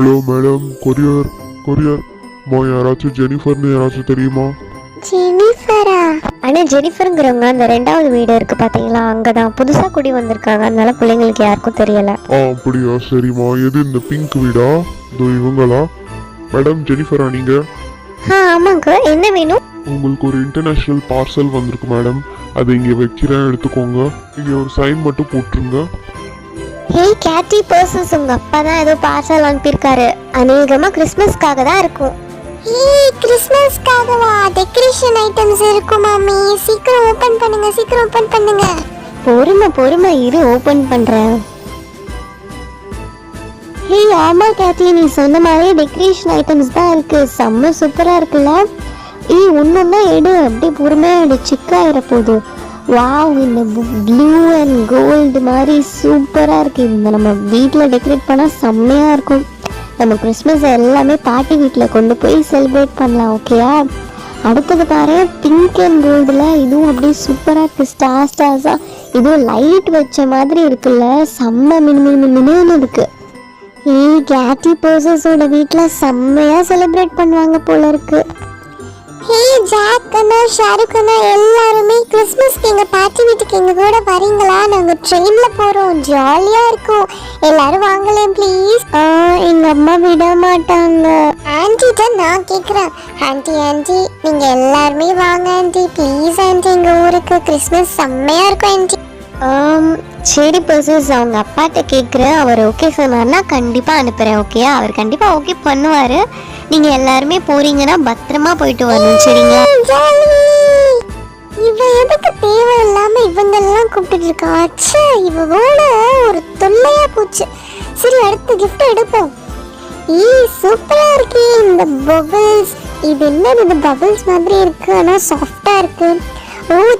Hello madam, courier யாராச்சும் ஜெனிஃபர்னு யாராச்சும் தெரியுமா? ஜெனிஃபரா? அண்ணா ஜெனிஃபருங்கிறவங்க அந்த 2வது வீடு இருக்கு பாத்தீங்களா, அங்கதான் புதுசா குடி வந்திருக்காங்க. அதனால பிள்ளைங்களுக்கு யாருக்கும் தெரியல. அப்படியா, சரிம்மா. எது இந்த பிங்க் வீடா? இதோ இவங்களா? மேடம் ஜெனிஃபரா நீங்க? ஆமாங்க, என்ன வேணும்? உங்களுக்கு ஒரு இன்டர்நேஷனல் பார்சல் வந்திருக்கு மேடம். அதை இங்கே வைக்கிறேன், எடுத்துக்கோங்க. இங்கே ஒரு சைன் மட்டும் போட்டுருங்க. ஹே கேட்டி பர்சஸ், உங்க அப்பா தான் ஏதோ பார்சல் அனுப்பியிருக்காரு. அநேகமா கிறிஸ்மஸ்க்காக தான் இருக்கும். கிறிஸ்மஸ்க்காகவா? டெக்கரேஷன் ஐட்டம்ஸ் இருக்கும் மாமி. சீக்கிரம் ஓபன் பண்ணுங்க. பொறுமை இரு, ஓபன் பண்றேன். ஹே ஆமா கேட்டி, நீ சொன்ன மாதிரி டெக்கரேஷன் ஐட்டம்ஸ் தான் இருக்கு. செம்ம சூப்பரா இருக்குல்ல? ஒன்னொன்னா எடு, அப்படியே பொறுமையா எடு, சிக்காயிர போகுது. வாவ், இந்த ப்ளூ அண்ட் கோல்டு மாதிரி சூப்பராக இருக்குது. இந்த நம்ம வீட்டில் டெக்கரேட் பண்ணால் செம்மையாக இருக்கும். நம்ம கிறிஸ்மஸ் எல்லாமே பாட்டி வீட்டில் கொண்டு போய் செலிப்ரேட் பண்ணலாம். ஓகேயா? அடுத்தது பாரு, பிங்க் அண்ட் கோல்டில் இதுவும் அப்படியே சூப்பராக இருக்குது. ஸ்டார்ஸாக இதுவும் லைட் வச்ச மாதிரி இருக்குல்ல, செம்ம மின்னு இருக்குது. கேட்டி பர்சஸோட வீட்டில் செம்மையாக செலிப்ரேட் பண்ணுவாங்க போல இருக்குது. ஹே ஜாக் அண்ணா, ஷாருக் அண்ணா, எல்லாருமே கிறிஸ்மஸ்க்கு எங்கள் பாட்டி வீட்டுக்கு எங்கள் கூட வரீங்களா? நாங்கள் ட்ரெயினில் போகிறோம், ஜாலியாக இருக்கும். எல்லாரும் வாங்கலே ப்ளீஸ். எங்கள் அம்மா விட மாட்டாங்க. ஆன்ட்டிட்ட நான் கேட்குறேன். ஆன்ட்டி நீங்கள் எல்லாருமே வாங்க ஆன்ட்டி, ப்ளீஸ் ஆன்ட்டி. எங்கள் ஊருக்கு கிறிஸ்மஸ் செம்மையாக இருக்கும் ஆன்ட்டி. சரி பர்சஸ், அவங்க அப்பாட்ட கேட்குறேன். அவர் ஓகே சொன்னார்னா கண்டிப்பாக அனுப்புகிறேன். ஓகே, அவர் கண்டிப்பாக ஓகே பண்ணுவார். நீங்கள் எல்லாருமே போறீங்கன்னா பத்திரமா போயிட்டு வரணும், சரிங்களா? இவ எதுக்கு தேவையில்லாம இவங்கெல்லாம் கூப்பிட்டு இருக்கா? அச்சா, இவளோட ஒரு தொல்லையா போச்சு. சரி, அடுத்த கிஃப்ட் எடுப்போம். சூப்பரா இருக்கு இந்த பபிள்ஸ். இது என்னது? இது பபிள்ஸ் மாதிரி இருக்கு, ஆனால் சாஃப்டா இருக்கு.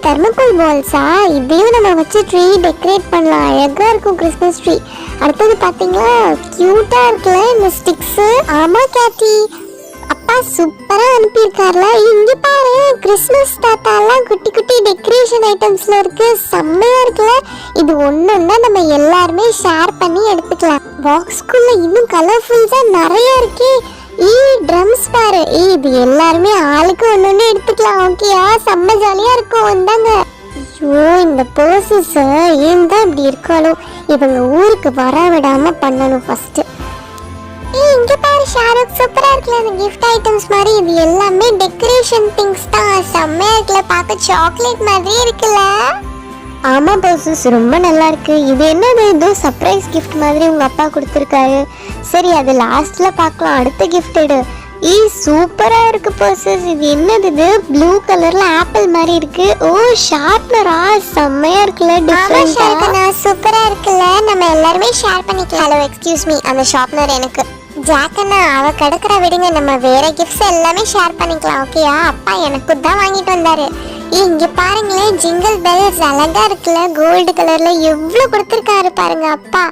தெர்மோகோல் பால்ஸா? இதையும் நம்ம வச்சு ட்ரீ டெக்கரேட் பண்ணலாம், அழகா இருக்கும் கிறிஸ்மஸ் ட்ரீ. அடுத்தது பாத்தீங்களா, கியூட்டா இருக்குல்ல இந்த ஸ்டிக்ஸ். ஆமா கேட்டி, அப்பா சூப்பரா அனுப்பியிருக்காருல. இங்க பாரு, கிறிஸ்மஸ் தாத்தாலாம் குட்டி குட்டி டெக்கரேஷன் ஐட்டம்ஸ்ல இருக்கு, செம்மையா இருக்குல்ல. இது ஒன்னொன்னா நம்ம எல்லாருமே ஷேர் பண்ணி எடுத்துக்கலாம். பாக்ஸ்குள்ள இன்னும் கலர்ஃபுல்ஸா நிறைய இருக்கு. ட்ரம்ஸ் பாரு. இது எல்லாருமே ஆளுக்கு ஒன்னொன்னு எடுத்துக்கலாம். ஓகேயா? செம்ம ஜாலியா இருக்கும். வந்தாங்க. ஐயோ, இந்த பர்சஸ் ஏன் தான் இப்படி இருக்காளோ? இவங்க ஊருக்கு வர விடாம பண்ணணும் ஃபர்ஸ்ட். இங்க பாரு ஷாருக், சூப்பரா இருக்குல்ல இந்த கிஃப்ட் ஐட்டம்ஸ் மாதிரி. இது எல்லாமே டெக்கரேஷன் திங்ஸ் தான். செம்மையா இருக்குல்ல, பார்க்க சாக்லேட் மாதிரி இருக்குல்ல. ஆமா பர்சஸ், ரொம்ப நல்லா இருக்கு. இது என்னது? இது சர்ப்ரைஸ் கிஃப்ட் மாதிரி உங்க அப்பா கொடுத்துருக்காரு. சரி, அது லாஸ்ட்ல பார்க்கலாம். அடுத்த கிஃப்ட் எடு. சூப்பரா இருக்கு பர்சஸ். இது என்னது? இது ப்ளூ கலர்ல ஆப்பிள் மாதிரி இருக்கு. ஷார்ப்னரா? செம்மையா இருக்குல்ல, டிஃபரெண்டா சூப்பரா இருக்குல்ல. நம்ம எல்லாருமே ஷேர் பண்ணிக்கலாம். ஹலோ எக்ஸ்கியூஸ் மீ, அந்த ஷார்ப்னர் எனக்கு. ஜாக் அண்ணா, அவ கிடக்குற விடுங்க, நம்ம வேற கிஃப்ட்ஸ் எல்லாமே ஷேர் பண்ணிக்கலாம். ஓகேயா? அப்பா எனக்கு தான் வாங்கிட்டு வந்தாரு. இங்க பாருங்களேன், ஜிங்கிள் பெல்ஸ் அழகா இருக்குல்ல, கோல்டு கலர்ல எவ்வளவு கொடுத்துருக்காரு பாருங்க அப்பா.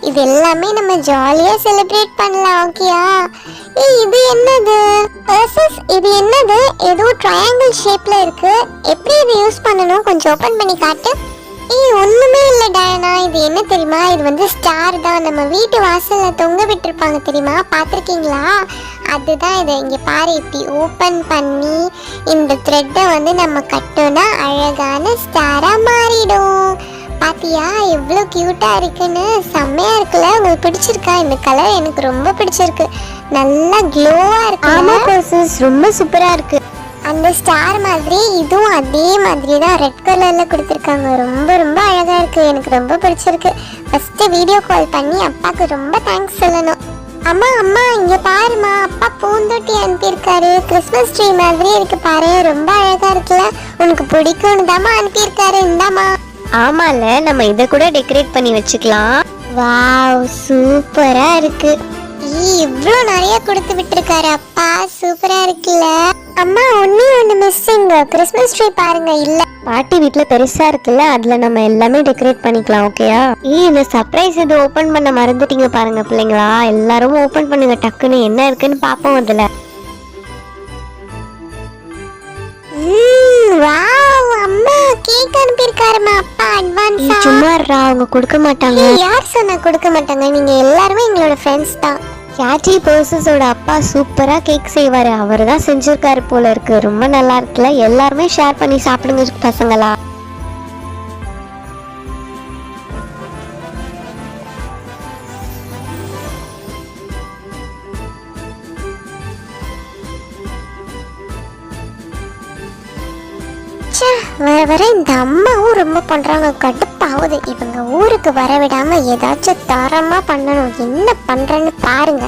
இது எல்லாமே நம்ம ஜாலியா செலிப்ரேட் பண்ணலாம். ஓகேயா? இது என்னது? இது என்னது? ஏதோ ட்ரையாங்கிள் ஷேப்ல இருக்கு. எப்படி இது யூஸ் பண்ணணும்? கொஞ்சம் ஓபன் பண்ணி காட்டு. ஒண்ணுமே இல்ல டயனா. இது என்ன தெரியுமா? இது வந்து ஸ்டார் தான். நம்ம வீட்டு வாசல்ல தொங்க விட்டுருப்பாங்க தெரியுமா, பாத்திருக்கீங்களா? அதுதான் இது. இங்க பாரு, இப்படி ஓபன் பண்ணி இந்த த்ரெட்டை வந்து நம்ம கட்டோம்னா அழகான ஸ்டாரா மாறிடும். பாத்தியா எவ்வளவு கியூட்டா இருக்குன்னு? செம்மையா இருக்குல்ல? உங்களுக்கு பிடிச்சிருக்கா? இந்த கலர் எனக்கு ரொம்ப பிடிச்சிருக்கு. நல்லா க்ளோவா இருக்கு. ஆமா பர்சஸ், ரொம்ப சூப்பரா இருக்கு. அந்த ஸ்டார் மாதிரி இதுவும் அதே மாதிரி தான் ரெட் கலர்ல கொடுத்துருக்காங்க. ரொம்ப ரொம்ப அழகா இருக்கு, எனக்கு ரொம்ப பிடிச்சிருக்கு. ஃபர்ஸ்ட் வீடியோ கால் பண்ணி அப்பாவுக்கு ரொம்ப தேங்க்ஸ் சொல்லணும். அம்மா இங்க பாருமா, அப்பா பூந்தொட்டி அனுப்பியிருக்காரு. கிறிஸ்மஸ் ட்ரீ மாதிரி இருக்கு பாரு, ரொம்ப அழகா இருக்குல்ல. உனக்கு பிடிக்கும்னு தாமா அனுப்பியிருக்காரு. இந்தாமா. ஆமால, நம்ம இதை கூட டெக்கரேட் பண்ணி வச்சுக்கலாம். வாவ், சூப்பரா இருக்கு. இவ்வளோ நிறைய கொடுத்து விட்டுருக்காரு அப்பா, சூப்பரா இருக்குல்ல. அம்மா, ஒண்ணு மிஸ்ஸிங். கிறிஸ்மஸ் ட்ரீ பாருங்க இல்ல. பாட்டி வீட்ல பெருசா இருக்குல்ல, அதுல நம்ம எல்லாமே டெக்கரேட் பண்ணிக்கலாம். ஓகேயா? இந்த சர்ப்ரைஸ் இது ஓபன் பண்ண மறந்துட்டீங்க பாருங்க பிள்ளைங்களா. எல்லாரும் ஓபன் பண்ணுங்க டக்குன்னு, என்ன இருக்குன்னு பாப்போம் அதுல. வாவ், அம்மா கேக் அனுப்பியிருக்காருமா அப்பா அட்வான்ஸா. சும்மாறா, அவங்க கொடுக்க மாட்டாங்க. யார் சொன்னா கொடுக்க மாட்டாங்க? நீங்க எல்லாருமே எங்களோட ஃப்ரெண்ட்ஸ் தான். கேட்டி பர்சஸோட அப்பா சூப்பராக கேக் செய்வார். அவர் தான் செஞ்சுருக்காரு போல இருக்கு. ரொம்ப நல்லா இருக்குல்ல. எல்லாருமே ஷேர் பண்ணி சாப்பிடுங்க பசங்களா. வர வர இந்த அம்மாவும் ரொம்ப பண்றாங்க, கடுப்பாகுது. இவங்க ஊருக்கு வர விடாம ஏதாச்சும் தரமா பண்ணணும். என்ன பண்றேன்னு பாருங்க.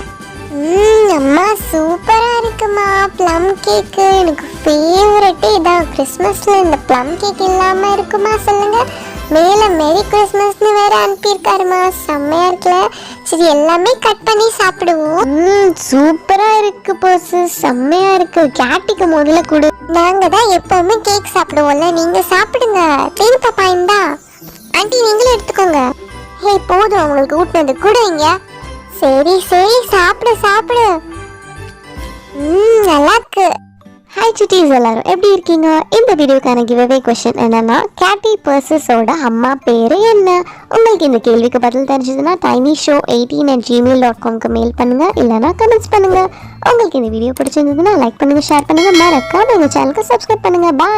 அம்மா சூப்பரா இருக்குமா ப்ளம் கேக்கு. எனக்கு ஃபேவரட்டே இதான். கிறிஸ்மஸ்ல இந்த ப்ளம் கேக் இல்லாம இருக்குமா சொல்லுங்க. மேல மேரி கிறிஸ்மஸ்னு வேற அனுப்பியிருக்காருமா. செம்மையா இருக்குல்ல. சரி எல்லாமே கட் பண்ணி சாப்பிடுவோம். சூப்பரா இருக்கு போசு, செம்மையா இருக்கு. கேட்டிக்கு முதல்ல கொடு. நாங்க தான் எப்பவுமே கேக் சாப்பிடுவோம்ல, நீங்க சாப்பிடுங்க. தேனி பாப்பா இந்தா. ஆண்டி நீங்களும் எடுத்துக்கோங்க. ஹே போதும், உங்களுக்கு ஊட்டினது கொடுங்க. சரி சரி சாப்பிடு சாப்பிடு. நல்லா இருக்கு. ஹாய் சுட்டீஸ், எல்லாரும் எப்படி இருக்கீங்க? இந்த வீடியோக்கான கிவ்அவே கொஸ்டின் என்னன்னா, கேட்டி பர்சஸோட அம்மா பேரு என்ன? உங்களுக்கு இந்த கேள்விக்கு பதில் தெரிஞ்சதுன்னா tinyshow18@gmail.com மெயில் பண்ணுங்க, இல்லைன்னா கமெண்ட்ஸ் பண்ணுங்க. உங்களுக்கு இந்த வீடியோ பிடிச்சிருந்ததுன்னா லைக் பண்ணுங்க, ஷேர் பண்ணுங்க, மறக்காம எங்க சேனலுக்கு சப்ஸ்கிரைப் பண்ணுங்க. பாய்.